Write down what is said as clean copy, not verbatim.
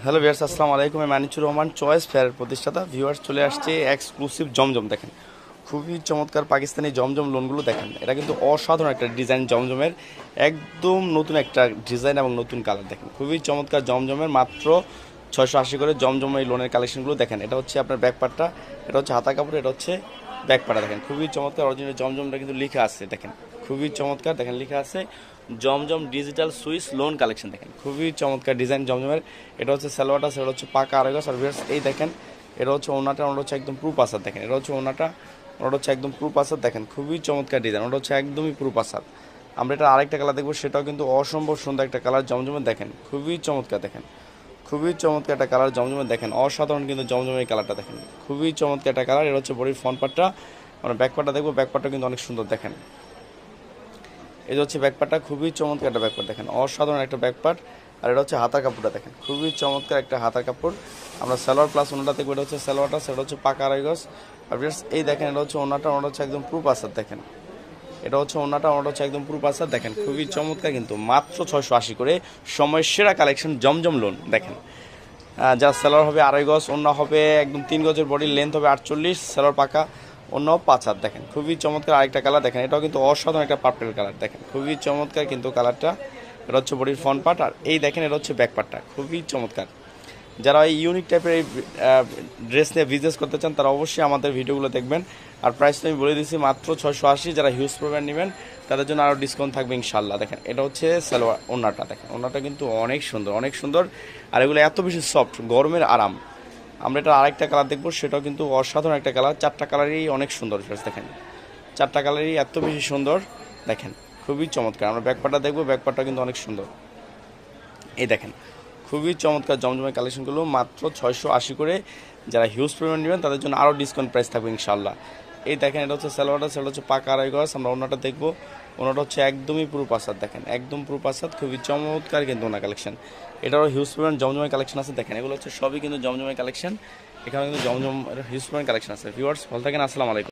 Hello viewers, আসসালামু আলাইকুম। আমি মানিচুর রহমান, চয়েস ফেয়ার প্রতিষ্ঠাতা। ভিউয়ার্স, চলে আসছে এক্সক্লুসিভ জমজম। দেখেন খুবই চমৎকার পাকিস্তানি জমজম লোনগুলো। দেখেন এটা কিন্তু অসাধারণ একটা ডিজাইন জমজমের, একদম নতুন একটা ডিজাইন এবং নতুন কালার। দেখেন খুবই চমৎকার জমজমের, মাত্র 680 করে জমজম এই লোনের কালেকশনগুলো। দেখেন এটা হচ্ছে আপনার ব্যাকপার্টটা, এটা হচ্ছে হাতা কাপড়, এটা হচ্ছে ব্যাকপার্টটা। দেখেন খুবই চমৎকার, অরিজিনাল জমজমটা কিন্তু লেখা আছে। দেখেন খুবই চমৎকার, দেখেন লেখা আছে জমজম ডিজিটাল সুইস লোন কালেকশন। দেখেন খুবই চমৎকার ডিজাইন জমজমের। এটা হচ্ছে সালোয়ারটা, সেটা হচ্ছে পাকা আড়াই গজ। আর ভিউয়ার্স এই দেখেন, এটা হচ্ছে ওনাটা, ওটা হচ্ছে একদম প্রুফ আসাদ। দেখেন এটা হচ্ছে ওনাটা, ওটা হচ্ছে একদম প্রুফ আসাদ। দেখেন খুবই চমৎকার ডিজাইন, ওটা হচ্ছে একদমই প্রুফ আসাদ। আমরা এটা আরেকটা কালার দেখবো, সেটাও কিন্তু অসম্ভব সুন্দর একটা কালার জমজমের। দেখেন খুবই চমৎকার, দেখেন খুবই চমৎকার একটা কালার জমজমের। দেখেন অসাধারণ কিন্তু জমজমের কালারটা। দেখেন খুবই চমৎকার একটা কালার। এটা হচ্ছে বডির ফ্রন্ট পার্টটা। আমরা ব্যাক পার্টটা দেখবো, ব্যাক পার্টটা কিন্তু অনেক সুন্দর। দেখেন এই যে হচ্ছে ব্যাকপার্টটা, খুবই চমৎকার একটা ব্যাকপার্ট। দেখেন অসাধারণ একটা ব্যাকপার্ট। আর এটা হচ্ছে হাতার কাপড়টা। দেখেন খুবই চমৎকার একটা হাতার কাপড়। আমরা সালোয়ার প্লাস ওনাটা দেখবো, এটা হচ্ছে সালোয়ারটা, সেটা হচ্ছে পাকা আড়াই গজ। আর এই দেখেন এটা হচ্ছে ওনাটা, ওনাটা হচ্ছে একদম প্রুফ আসাদ। দেখেন এটা হচ্ছে ওনাটা, ওনাটা হচ্ছে একদম প্রুফ আসাদ। দেখেন খুবই চমৎকার, কিন্তু মাত্র 680 করে সময়ের সেরা কালেকশন জমজম লোন। দেখেন যা সালোয়ার হবে আড়াই গজ, ওনা হবে একদম 3 গজের, বডির লেন্থ হবে 48, সালোয়ার পাকা, অন্য 5 হাত। দেখেন খুবই চমৎকার আরেকটা কালার। দেখেন এটাও কিন্তু অসাধারণ একটা পার্পেল কালার। দেখেন খুবই চমৎকার কিন্তু কালারটা। এটা হচ্ছে বডির ফ্রন্ট পার্ট, আর এই দেখেন এটা হচ্ছে ব্যাক পার্টটা। খুবই চমৎকার। যারা এই ইউনিক টাইপের এই ড্রেস নিয়ে বিজনেস করতে চান, তারা অবশ্যই আমাদের ভিডিওগুলো দেখবেন। আর প্রাইস তো আমি বলে দিচ্ছি মাত্র 680। যারা হিউজ পরিমাণ নেবেন তাদের জন্য আরও ডিসকাউন্ট থাকবে ইনশাল্লাহ। দেখেন এটা হচ্ছে সালোয়ার ওড়নাটা। দেখেন ওড়নাটা কিন্তু অনেক সুন্দর, অনেক সুন্দর। আর এগুলো এত বেশি সফট, গরমের আরাম। আমরা এটা আরেকটা কালার দেখবো, সেটাও কিন্তু অসাধারণ একটা কালার। 4টা কালারই অনেক সুন্দর। দেখেন 4টা কালারই এত বেশি সুন্দর। দেখেন খুবই চমৎকার। আমরা ব্যাকপার্টটা দেখবো, ব্যাকপার্টটা কিন্তু অনেক সুন্দর। এই দেখেন খুবই চমৎকার জমজমের কালেকশনগুলো, মাত্র 680 করে। যারা হিউজ পরিমাণ নেবেন তাদের জন্য আরও ডিসকাউন্ট প্রাইস থাকবে ইনশাল্লাহ। এই দেখেন এটা হচ্ছে সালোয়ারটা, সেটা হচ্ছে পাকা আড়াই গজ। আমরা ওনাটা দেখবো, ওনাটা হচ্ছে একদমই পুরো পাসাদ। দেখেন একদম পুরো পাসাদ, খুবই চমৎকার কিন্তু ওনার কালেকশন। এটারও হিউজ পরিমাণ জমজমের কালেকশন আছে। দেখেন এগুলো হচ্ছে সবই কিন্তু জমজমের কালেকশন। এখানে কিন্তু জমজম হিউজ পরিমাণ কালেকশন আছে। ভিউয়ার্স ভালো থাকেন, আসসালামু আলাইকুম।